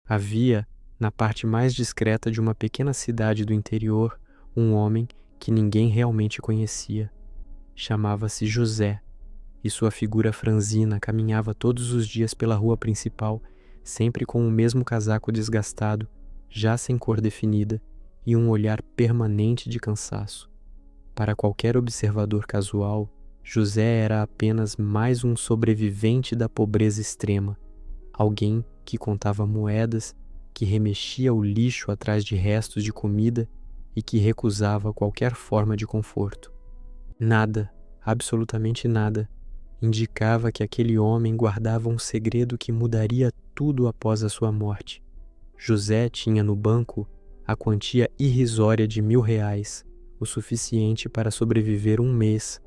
Havia, na parte mais discreta de uma pequena cidade do interior, um homem que ninguém realmente conhecia. Chamava-se José, e sua figura franzina caminhava todos os dias pela rua principal, sempre com o mesmo casaco desgastado, já sem cor definida, e um olhar permanente de cansaço. Para qualquer observador casual, José era apenas mais um sobrevivente da pobreza extrema, alguém que contava moedas, que remexia o lixo atrás de restos de comida e que recusava qualquer forma de conforto. Nada, absolutamente nada, indicava que aquele homem guardava um segredo que mudaria tudo após a sua morte. José tinha no banco a quantia irrisória de R$ 1.000, o suficiente para sobreviver um mês,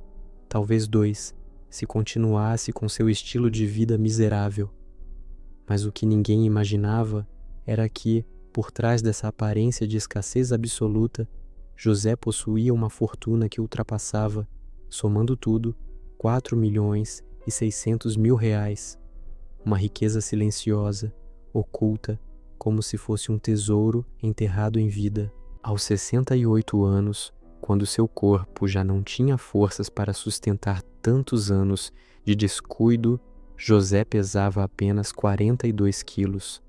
talvez 2, se continuasse com seu estilo de vida miserável. Mas o que ninguém imaginava era que, por trás dessa aparência de escassez absoluta, José possuía uma fortuna que ultrapassava, somando tudo, R$ 4.600.000, uma riqueza silenciosa, oculta, como se fosse um tesouro enterrado em vida. Aos 68 anos, quando seu corpo já não tinha forças para sustentar tantos anos de descuido, José pesava apenas 42 quilos.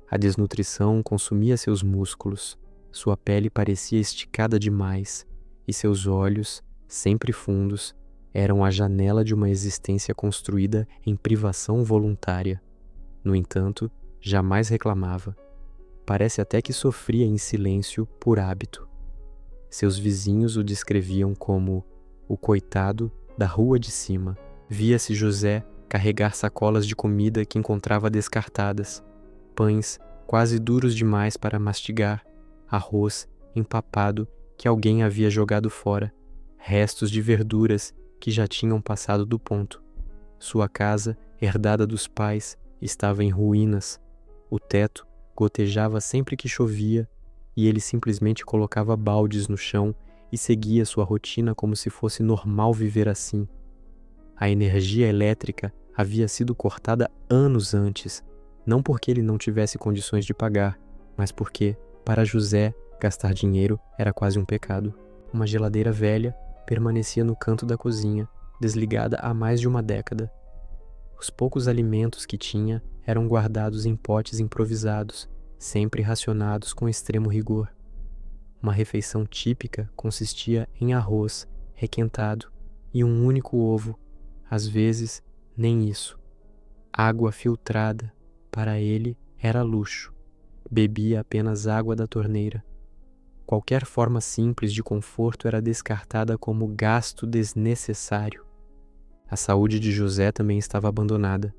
A desnutrição consumia seus músculos, sua pele parecia esticada demais, e seus olhos, sempre fundos, eram a janela de uma existência construída em privação voluntária. No entanto, jamais reclamava. Parece até que sofria em silêncio por hábito. Seus vizinhos o descreviam como o coitado da rua de cima. Via-se José carregar sacolas de comida que encontrava descartadas, pães quase duros demais para mastigar, arroz empapado que alguém havia jogado fora, restos de verduras que já tinham passado do ponto. Sua casa, herdada dos pais, estava em ruínas. O teto gotejava sempre que chovia e ele simplesmente colocava baldes no chão e seguia sua rotina como se fosse normal viver assim. A energia elétrica havia sido cortada anos antes, não porque ele não tivesse condições de pagar, mas porque, para José, gastar dinheiro era quase um pecado. Uma geladeira velha permanecia no canto da cozinha, desligada há mais de uma década. Os poucos alimentos que tinha eram guardados em potes improvisados, sempre racionados com extremo rigor. Uma refeição típica consistia em arroz requentado e um único ovo, às vezes nem isso. Água filtrada, para ele, era luxo. Bebia apenas água da torneira. Qualquer forma simples de conforto era descartada como gasto desnecessário. A saúde de José também estava abandonada.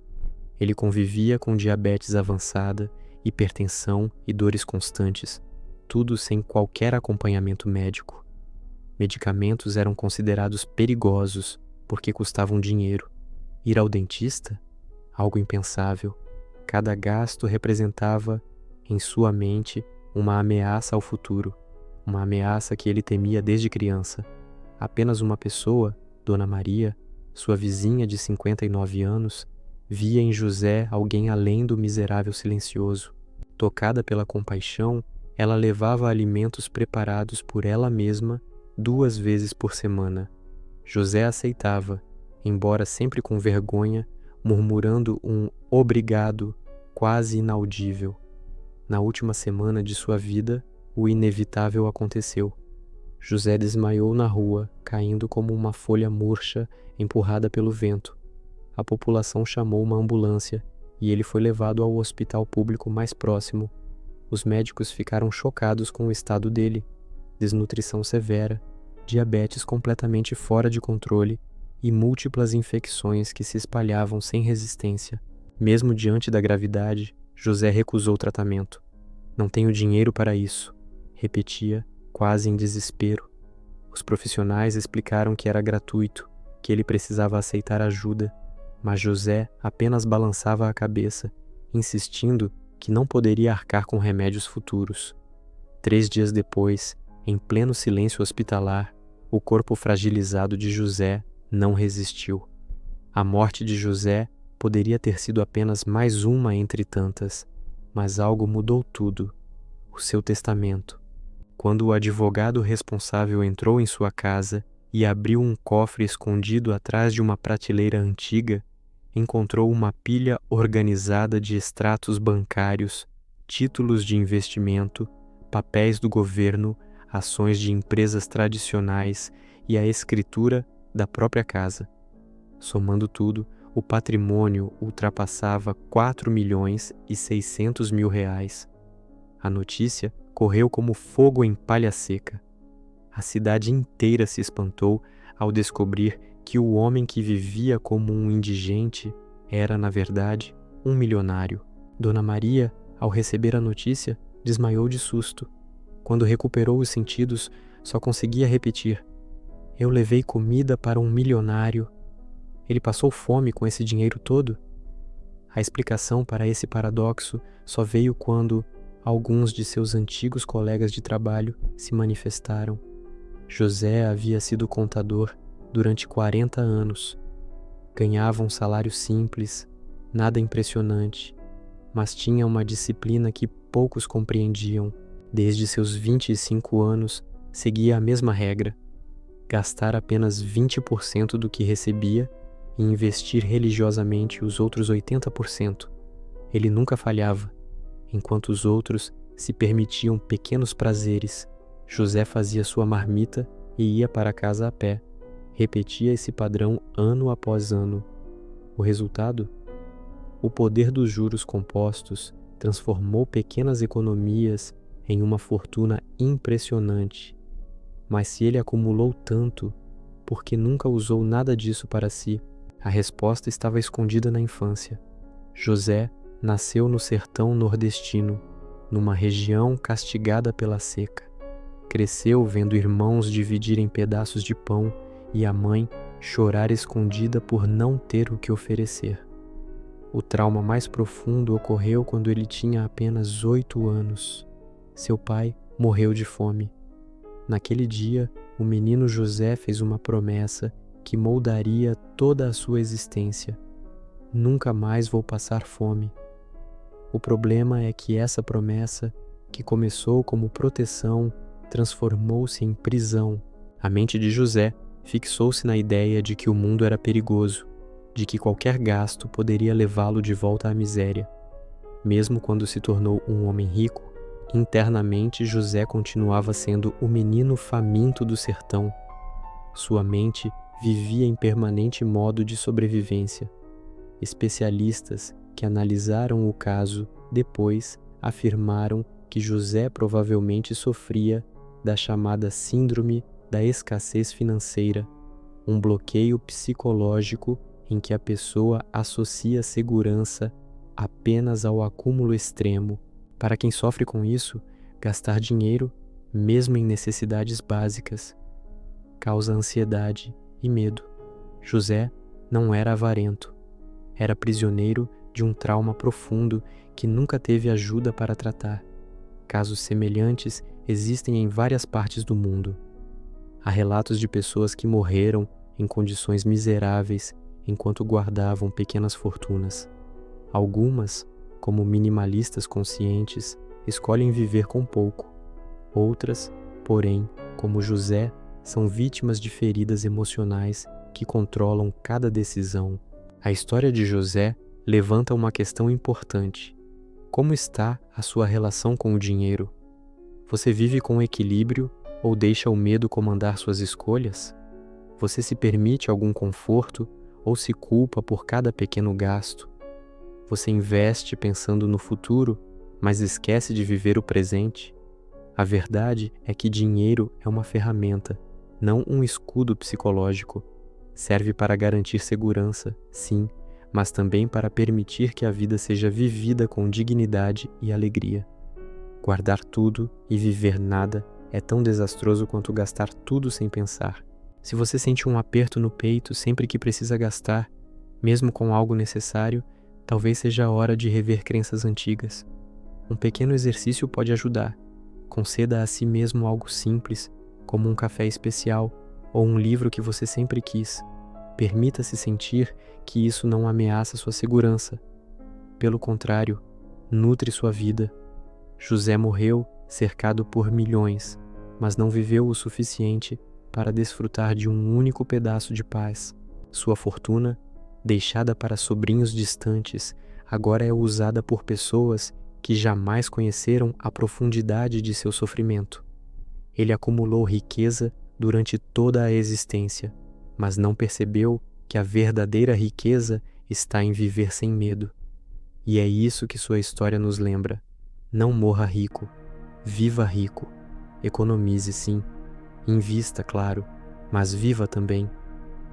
Ele convivia com diabetes avançada, hipertensão e dores constantes, tudo sem qualquer acompanhamento médico. Medicamentos eram considerados perigosos porque custavam dinheiro. Ir ao dentista? Algo impensável. Cada gasto representava, em sua mente, uma ameaça ao futuro, uma ameaça que ele temia desde criança. Apenas uma pessoa, Dona Maria, sua vizinha de 59 anos, via em José alguém além do miserável silencioso. Tocada pela compaixão, ela levava alimentos preparados por ela mesma 2 vezes por semana. José aceitava, embora sempre com vergonha, murmurando um obrigado quase inaudível. Na última semana de sua vida, o inevitável aconteceu. José desmaiou na rua, caindo como uma folha murcha empurrada pelo vento. A população chamou uma ambulância e ele foi levado ao hospital público mais próximo. Os médicos ficaram chocados com o estado dele: desnutrição severa, diabetes completamente fora de controle e múltiplas infecções que se espalhavam sem resistência. Mesmo diante da gravidade, José recusou o tratamento. Não tenho dinheiro para isso, repetia, quase em desespero. Os profissionais explicaram que era gratuito, que ele precisava aceitar ajuda, mas José apenas balançava a cabeça, insistindo que não poderia arcar com remédios futuros. 3 dias depois, em pleno silêncio hospitalar, o corpo fragilizado de José não resistiu. A morte de José poderia ter sido apenas mais uma entre tantas, Mas algo mudou tudo: o seu testamento. Quando o advogado responsável entrou em sua casa e abriu um cofre escondido atrás de uma prateleira antiga, encontrou uma pilha organizada de extratos bancários, títulos de investimento, papéis do governo, ações de empresas tradicionais e a escritura da própria casa. Somando tudo, o patrimônio ultrapassava 4.600.000 reais. A notícia correu como fogo em palha seca. A cidade inteira se espantou ao descobrir que o homem que vivia como um indigente era, na verdade, um milionário. Dona Maria, ao receber a notícia, desmaiou de susto. Quando recuperou os sentidos, só conseguia repetir: "Eu levei comida para um milionário. Ele passou fome com esse dinheiro todo?" A explicação para esse paradoxo só veio quando alguns de seus antigos colegas de trabalho se manifestaram. José havia sido contador durante 40 anos. Ganhava um salário simples, nada impressionante, mas tinha uma disciplina que poucos compreendiam. Desde seus 25 anos, seguia a mesma regra: gastar apenas 20% do que recebia e investir religiosamente os outros 80%. Ele nunca falhava. Enquanto os outros se permitiam pequenos prazeres, José fazia sua marmita e ia para casa a pé. Repetia esse padrão ano após ano. O resultado? O poder dos juros compostos transformou pequenas economias em uma fortuna impressionante. Mas se ele acumulou tanto, por que nunca usou nada disso para si? A resposta estava escondida na infância. José nasceu no sertão nordestino, numa região castigada pela seca. Cresceu vendo irmãos dividirem pedaços de pão e a mãe chorar escondida por não ter o que oferecer. O trauma mais profundo ocorreu quando ele tinha apenas 8 anos. Seu pai morreu de fome. Naquele dia, o menino José fez uma promessa que moldaria toda a sua existência: "Nunca mais vou passar fome." O problema é que essa promessa, que começou como proteção, transformou-se em prisão. A mente de José fixou-se na ideia de que o mundo era perigoso, de que qualquer gasto poderia levá-lo de volta à miséria. Mesmo quando se tornou um homem rico, internamente José continuava sendo o menino faminto do sertão. Sua mente vivia em permanente modo de sobrevivência. Especialistas que analisaram o caso depois afirmaram que José provavelmente sofria da chamada síndrome da escassez financeira, um bloqueio psicológico em que a pessoa associa segurança apenas ao acúmulo extremo. Para quem sofre com isso, gastar dinheiro, mesmo em necessidades básicas, causa ansiedade e medo. José não era avarento, era prisioneiro de um trauma profundo que nunca teve ajuda para tratar. Casos semelhantes existem em várias partes do mundo. Há relatos de pessoas que morreram em condições miseráveis enquanto guardavam pequenas fortunas. Algumas, como minimalistas conscientes, escolhem viver com pouco. Outras, porém, como José, são vítimas de feridas emocionais que controlam cada decisão. A história de José levanta uma questão importante: como está a sua relação com o dinheiro? Você vive com equilíbrio ou deixa o medo comandar suas escolhas? Você se permite algum conforto ou se culpa por cada pequeno gasto? Você investe pensando no futuro, mas esquece de viver o presente? A verdade é que dinheiro é uma ferramenta, não um escudo psicológico. Serve para garantir segurança, sim, mas também para permitir que a vida seja vivida com dignidade e alegria. Guardar tudo e viver nada é tão desastroso quanto gastar tudo sem pensar. Se você sente um aperto no peito sempre que precisa gastar, mesmo com algo necessário, talvez seja a hora de rever crenças antigas. Um pequeno exercício pode ajudar. Conceda a si mesmo algo simples, como um café especial ou um livro que você sempre quis. Permita-se sentir que isso não ameaça sua segurança. Pelo contrário, nutre sua vida. José morreu cercado por milhões, mas não viveu o suficiente para desfrutar de um único pedaço de paz. Sua fortuna, deixada para sobrinhos distantes, agora é usada por pessoas que jamais conheceram a profundidade de seu sofrimento. Ele acumulou riqueza durante toda a existência, mas não percebeu que a verdadeira riqueza está em viver sem medo. E é isso que sua história nos lembra. Não morra rico, viva rico. Economize, sim. Invista, claro, mas viva também.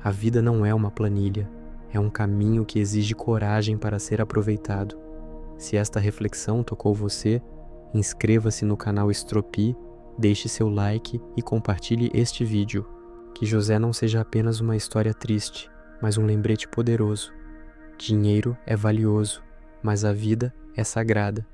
A vida não é uma planilha, é um caminho que exige coragem para ser aproveitado. Se esta reflexão tocou você, inscreva-se no canal Estropi, deixe seu like e compartilhe este vídeo. Que José não seja apenas uma história triste, mas um lembrete poderoso. Dinheiro é valioso, mas a vida é sagrada.